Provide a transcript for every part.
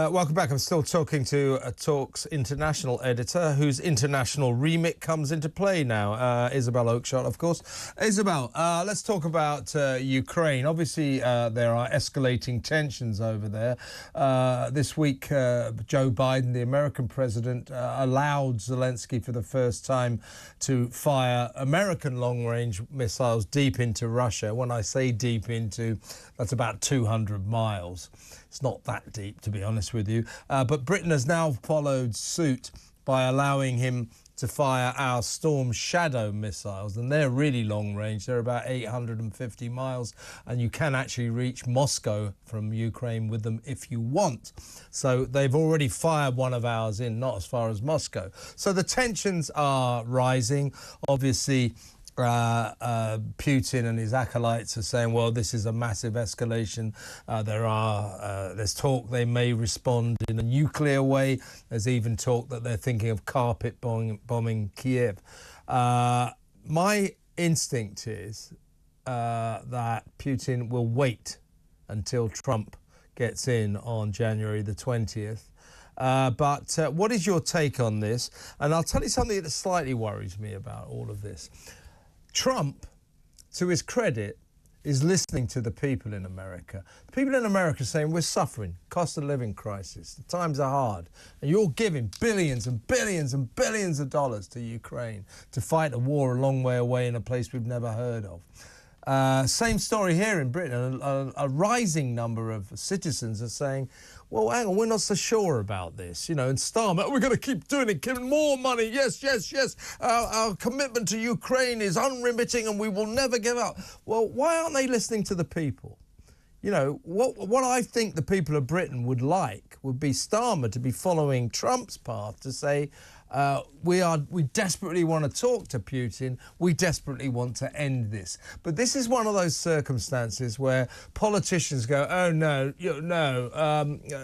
Welcome back. I'm still talking to Talk's international editor, whose international remit comes into play now, Isabel Oakeshott, of course. Isabel, let's talk about Ukraine. Obviously, there are escalating tensions over there. This week, Joe Biden, the American president, allowed Zelensky for the first time to fire American long-range missiles deep into Russia. When I say deep into, that's about 200 miles. It's not that deep, to be honest with you. But Britain has now followed suit by allowing him to fire our Storm Shadow missiles. And they're really long range. They're about 850 miles. And you can actually reach Moscow from Ukraine with them if you want. So they've already fired one of ours in, not as far as Moscow. So the tensions are rising. Obviously, Putin and his acolytes are saying, well, this is a massive escalation. There's talk they may respond in a nuclear way. There's even talk that they're thinking of carpet bombing Kiev. My instinct is that Putin will wait until Trump gets in on January the 20th. But what is your take on this? And I'll tell you something that slightly worries me about all of this. Trump, to his credit, is listening to the people in America. The people in America are saying, we're suffering, cost of living crisis, the times are hard, and you're giving billions and billions and billions of dollars to Ukraine to fight a war a long way away in a place we've never heard of. Same story here in Britain. A rising number of citizens are saying, well, hang on, we're not so sure about this. You know, and Starmer, we're going to keep doing it, giving more money. Yes, yes, yes. Our commitment to Ukraine is unremitting and we will never give up. Well, why aren't they listening to the people? You know, what I think the people of Britain would like would be Starmer to be following Trump's path to say, we desperately want to talk to Putin. We desperately want to end this. But this is one of those circumstances where politicians go, oh no,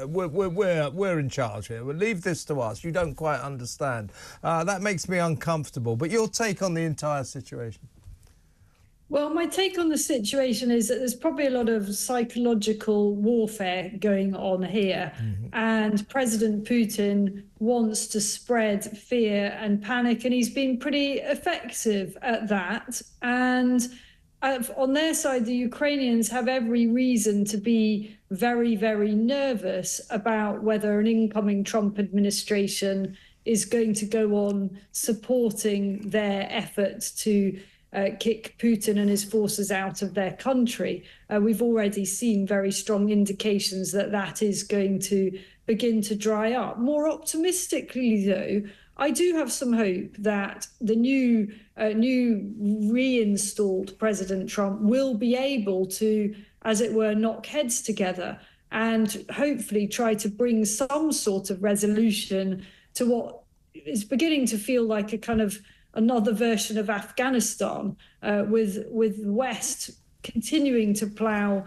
we're in charge here. We'll leave this to us. You don't quite understand. That makes me uncomfortable. But your take on the entire situation? Well, my take on the situation is that there's probably a lot of psychological warfare going on here. Mm-hmm. And President Putin wants to spread fear and panic, and he's been pretty effective at that. And on their side, the Ukrainians have every reason to be very, very nervous about whether an incoming Trump administration is going to go on supporting their efforts to kick Putin and his forces out of their country. We've already seen very strong indications that that is going to begin to dry up. More optimistically, though, I do have some hope that the new reinstalled President Trump will be able to, as it were, knock heads together and hopefully try to bring some sort of resolution to what is beginning to feel like a kind of another version of Afghanistan, with the West continuing to plough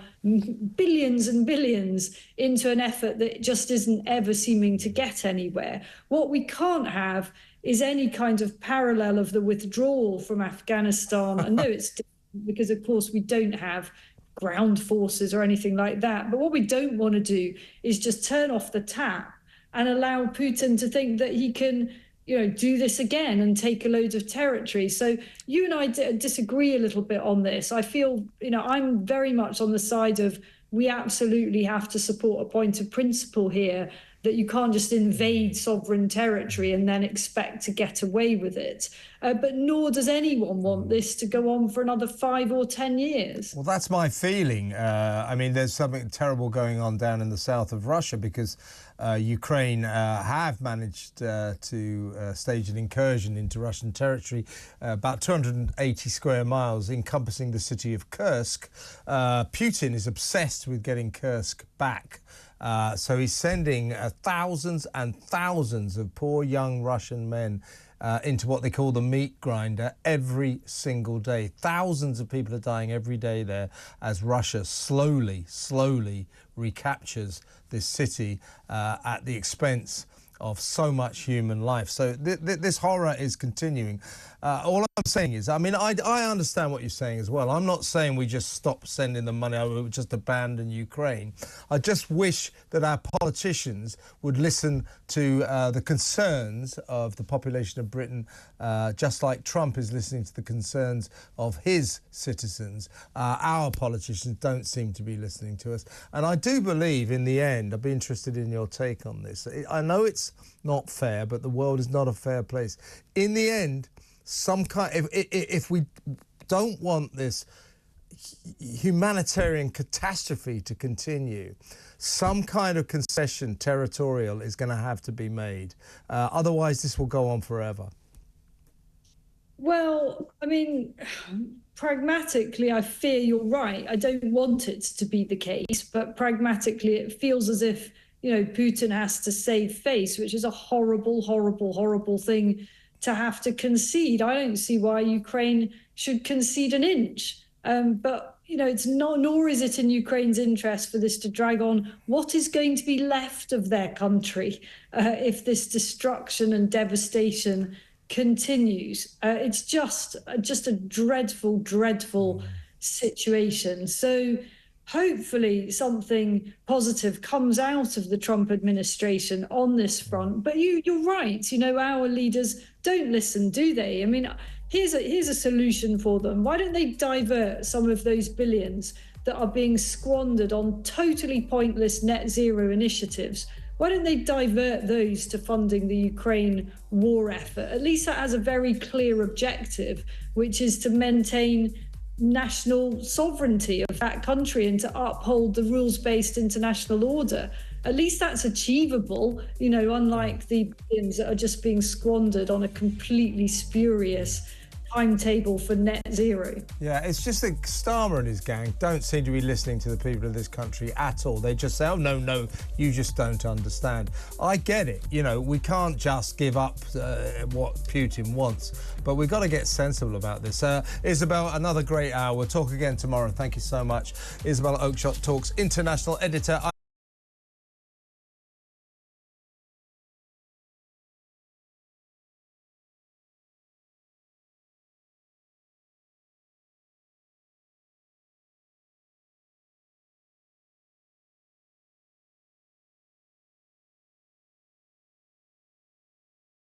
billions and billions into an effort that just isn't ever seeming to get anywhere. What we can't have is any kind of parallel of the withdrawal from Afghanistan. I know it's different because, of course, we don't have ground forces or anything like that. But what we don't want to do is just turn off the tap and allow Putin to think that he can do this again and take a load of territory. So you and I disagree a little bit on this. I feel, I'm very much on the side of we absolutely have to support a point of principle here, that you can't just invade sovereign territory and then expect to get away with it. But nor does anyone want this to go on for another 5 or 10 years. Well, that's my feeling. I mean, there's something terrible going on down in the south of Russia because Ukraine have managed to stage an incursion into Russian territory, about 280 square miles, encompassing the city of Kursk. Putin is obsessed with getting Kursk back. So he's sending thousands and thousands of poor young Russian men into what they call the meat grinder every single day. Thousands of people are dying every day there as Russia slowly recaptures this city at the expense of so much human life. So this horror is continuing. All I'm saying is, I mean, I understand what you're saying as well. I'm not saying we just stop sending the money, or we just abandon Ukraine. I just wish that our politicians would listen to the concerns of the population of Britain, just like Trump is listening to the concerns of his citizens. Our politicians don't seem to be listening to us. And I do believe, in the end, I'd be interested in your take on this. I know it's not fair, but the world is not a fair place. In the end, if we don't want this humanitarian catastrophe to continue, some kind of concession territorial is going to have to be made. Otherwise, this will go on forever. Well, I mean, pragmatically, I fear you're right. I don't want it to be the case, but pragmatically, it feels as if, Putin has to save face, which is a horrible, horrible, horrible thing to have to concede. I don't see why Ukraine should concede an inch. But, it's not, nor is it in Ukraine's interest for this to drag on. What is going to be left of their country if this destruction and devastation continues? It's just a dreadful, dreadful situation. So hopefully something positive comes out of the Trump administration on this front. But you're right. Our leaders don't listen, do they? I mean, here's a solution for them. Why don't they divert some of those billions that are being squandered on totally pointless net zero initiatives? Why don't they divert those to funding the Ukraine war effort? At least that has a very clear objective, which is to maintain national sovereignty of that country and to uphold the rules-based international order. At least that's achievable, unlike the billions that are just being squandered on a completely spurious timetable for net zero. Yeah, it's just that Starmer and his gang don't seem to be listening to the people of this country at all. They just say, oh, no, you just don't understand. I get it. We can't just give up what Putin wants, but we've got to get sensible about this. Isabel, another great hour. We'll talk again tomorrow. Thank you so much. Isabel Oakeshott Talks international editor.